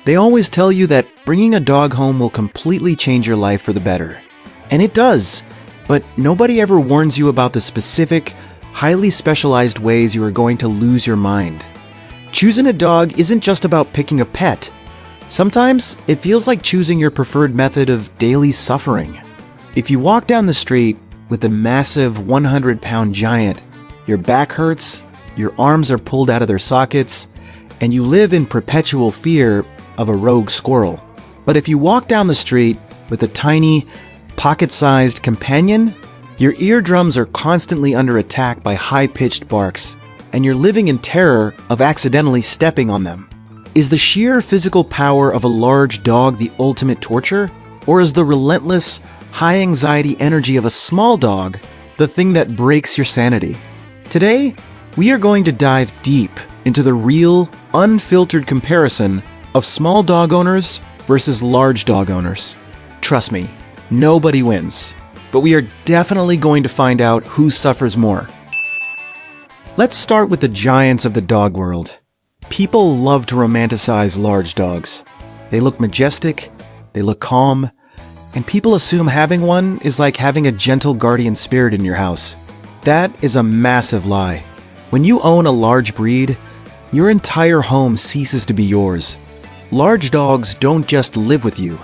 They always tell you that bringing a dog home will completely change your life for the better. And it does, but nobody ever warns you about the specific, highly specialized ways you are going to lose your mind. Choosing a dog isn't just about picking a pet. Sometimes it feels like choosing your preferred method of daily suffering. If you walk down the street with a massive 100-pound giant, your back hurts, your arms are pulled out of their sockets, and you live in perpetual fear of a rogue squirrel. But if you walk down the street with a tiny, pocket-sized companion, your eardrums are constantly under attack by high-pitched barks, and you're living in terror of accidentally stepping on them. Is the sheer physical power of a large dog the ultimate torture? Or is the relentless, high-anxiety energy of a small dog the thing that breaks your sanity? Today, we are going to dive deep into the real, unfiltered comparison of small dog owners versus large dog owners. Trust me, nobody wins, but we are definitely going to find out who suffers more. Let's start with the giants of the dog world. People love to romanticize large dogs. They look majestic, they look calm, and people assume having one is like having a gentle guardian spirit in your house. That is a massive lie. When you own a large breed, your entire home ceases to be yours. Large dogs don't just live with you.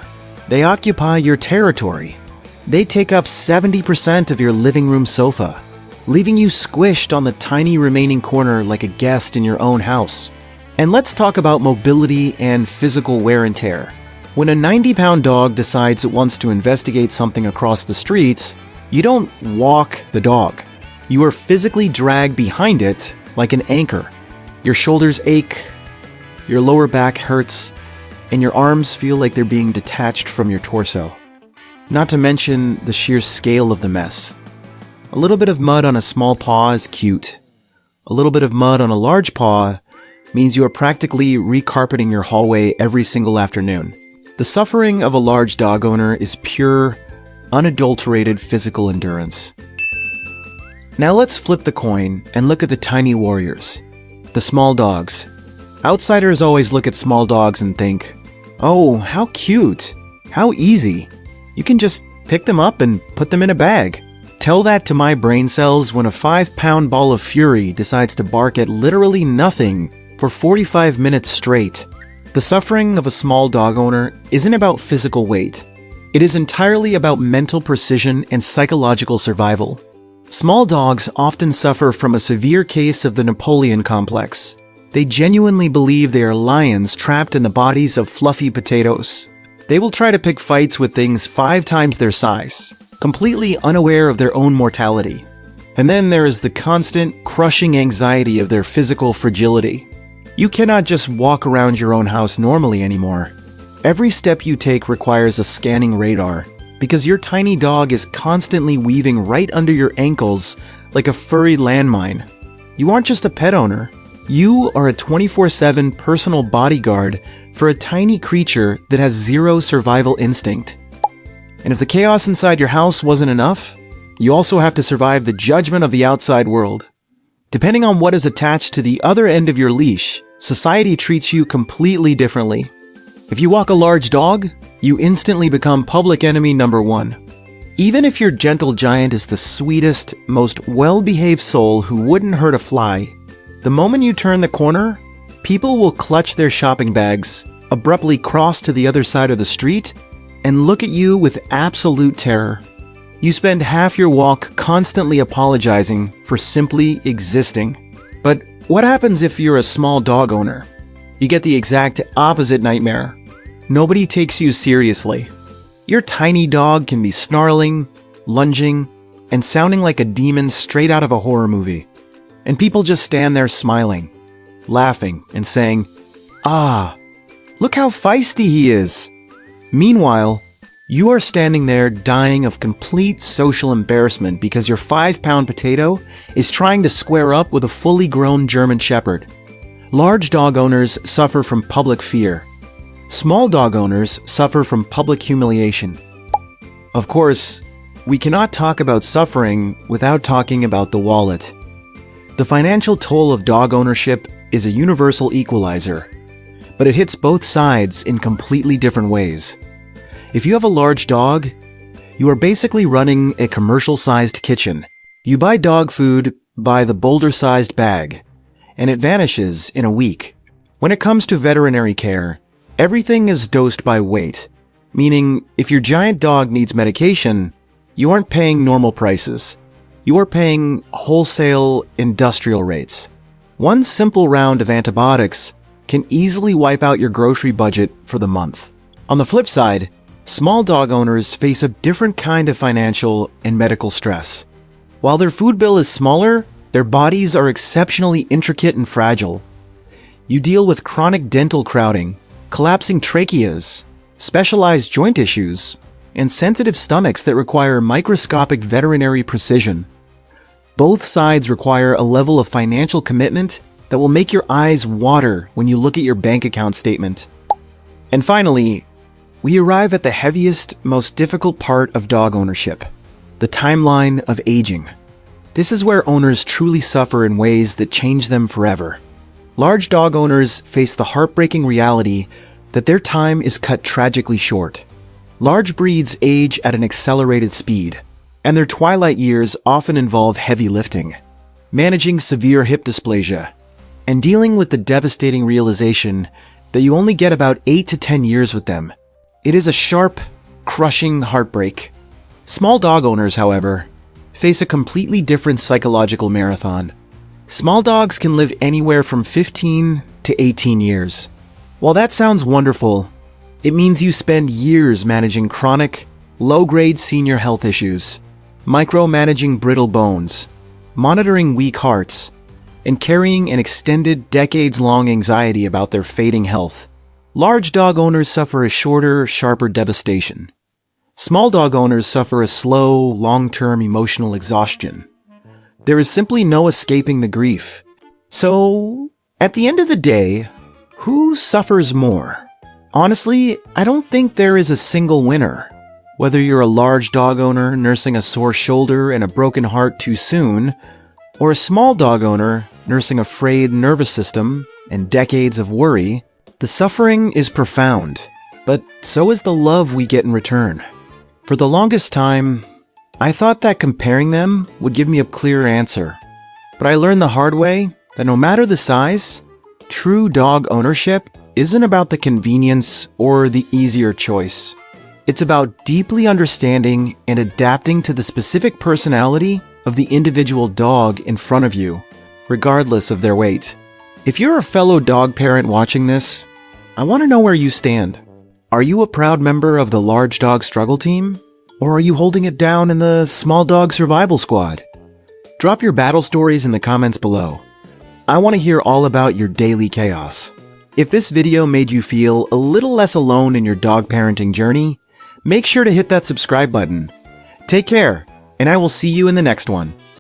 They occupy your territory. They take up 70% of your living room sofa, leaving you squished on the tiny remaining corner like a guest in your own house. And let's talk about mobility and physical wear and tear. When a 90-pound dog decides it wants to investigate something across the street, you don't walk the dog. You are physically dragged behind it like an anchor. Your shoulders ache, your lower back hurts, and your arms feel like they're being detached from your torso. Not to mention the sheer scale of the mess. A little bit of mud on a small paw is cute. A little bit of mud on a large paw means you are practically recarpeting your hallway every single afternoon. The suffering of a large dog owner is pure, unadulterated physical endurance. Now let's flip the coin and look at the tiny warriors, the small dogs. Outsiders always look at small dogs and think, "Oh, how cute, how easy. You can just pick them up and put them in a bag." Tell that to my brain cells when a 5-pound ball of fury decides to bark at literally nothing for 45 minutes straight. The suffering of a small dog owner isn't about physical weight. It is entirely about mental precision and psychological survival. Small dogs often suffer from a severe case of the Napoleon complex. They genuinely believe they are lions trapped in the bodies of fluffy potatoes. They will try to pick fights with things 5 times their size, completely unaware of their own mortality. And then there is the constant, crushing anxiety of their physical fragility. You cannot just walk around your own house normally anymore. Every step you take requires a scanning radar, because your tiny dog is constantly weaving right under your ankles like a furry landmine. You aren't just a pet owner. You are a 24/7 personal bodyguard for a tiny creature that has zero survival instinct. And if the chaos inside your house wasn't enough, you also have to survive the judgment of the outside world. Depending on what is attached to the other end of your leash, society treats you completely differently. If you walk a large dog, you instantly become public enemy number 1. Even if your gentle giant is the sweetest, most well-behaved soul who wouldn't hurt a fly, the moment you turn the corner, people will clutch their shopping bags, abruptly cross to the other side of the street, and look at you with absolute terror. You spend half your walk constantly apologizing for simply existing. But what happens if you're a small dog owner? You get the exact opposite nightmare. Nobody takes you seriously. Your tiny dog can be snarling, lunging, and sounding like a demon straight out of a horror movie. And people just stand there smiling, laughing, and saying, "Ah, look how feisty he is." Meanwhile, you are standing there dying of complete social embarrassment because your 5-pound potato is trying to square up with a fully grown German Shepherd. Large dog owners suffer from public fear. Small dog owners suffer from public humiliation. Of course, we cannot talk about suffering without talking about the wallet. The financial toll of dog ownership is a universal equalizer. but it hits both sides in completely different ways. If you have a large dog, you are basically running a commercial-sized kitchen. You buy dog food by the boulder-sized bag, and it vanishes in a week. When it comes to veterinary care, everything is dosed by weight, meaning if your giant dog needs medication, you aren't paying normal prices. You are paying wholesale industrial rates. One simple round of antibiotics can easily wipe out your grocery budget for the month. On the flip side, small dog owners face a different kind of financial and medical stress. While their food bill is smaller, their bodies are exceptionally intricate and fragile. You deal with chronic dental crowding, collapsing tracheas, specialized joint issues, and sensitive stomachs that require microscopic veterinary precision. Both sides require a level of financial commitment that will make your eyes water when you look at your bank account statement. And finally, we arrive at the heaviest, most difficult part of dog ownership, the timeline of aging. This is where owners truly suffer in ways that change them forever. Large dog owners face the heartbreaking reality that their time is cut tragically short. Large breeds age at an accelerated speed, and their twilight years often involve heavy lifting, managing severe hip dysplasia, and dealing with the devastating realization that you only get about 8 to 10 years with them. It is a sharp, crushing heartbreak. Small dog owners, however, face a completely different psychological marathon. Small dogs can live anywhere from 15 to 18 years. While that sounds wonderful, it means you spend years managing chronic, low-grade senior health issues, micromanaging brittle bones, monitoring weak hearts, and carrying an extended, decades-long anxiety about their fading health. Large dog owners suffer a shorter, sharper devastation. Small dog owners suffer a slow, long-term emotional exhaustion. There is simply no escaping the grief. So, at the end of the day, who suffers more? Honestly, I don't think there is a single winner. Whether you're a large dog owner nursing a sore shoulder and a broken heart too soon, or a small dog owner nursing a frayed nervous system and decades of worry, the suffering is profound, but so is the love we get in return. For the longest time, I thought that comparing them would give me a clear answer, but I learned the hard way that no matter the size, true dog ownership isn't about the convenience or the easier choice. It's about deeply understanding and adapting to the specific personality of the individual dog in front of you, regardless of their weight. If you're a fellow dog parent watching this, I want to know where you stand. Are you a proud member of the large dog struggle team? Or are you holding it down in the small dog survival squad? Drop your battle stories in the comments below. I want to hear all about your daily chaos. If this video made you feel a little less alone in your dog parenting journey, make sure to hit that subscribe button. Take care, and I will see you in the next one.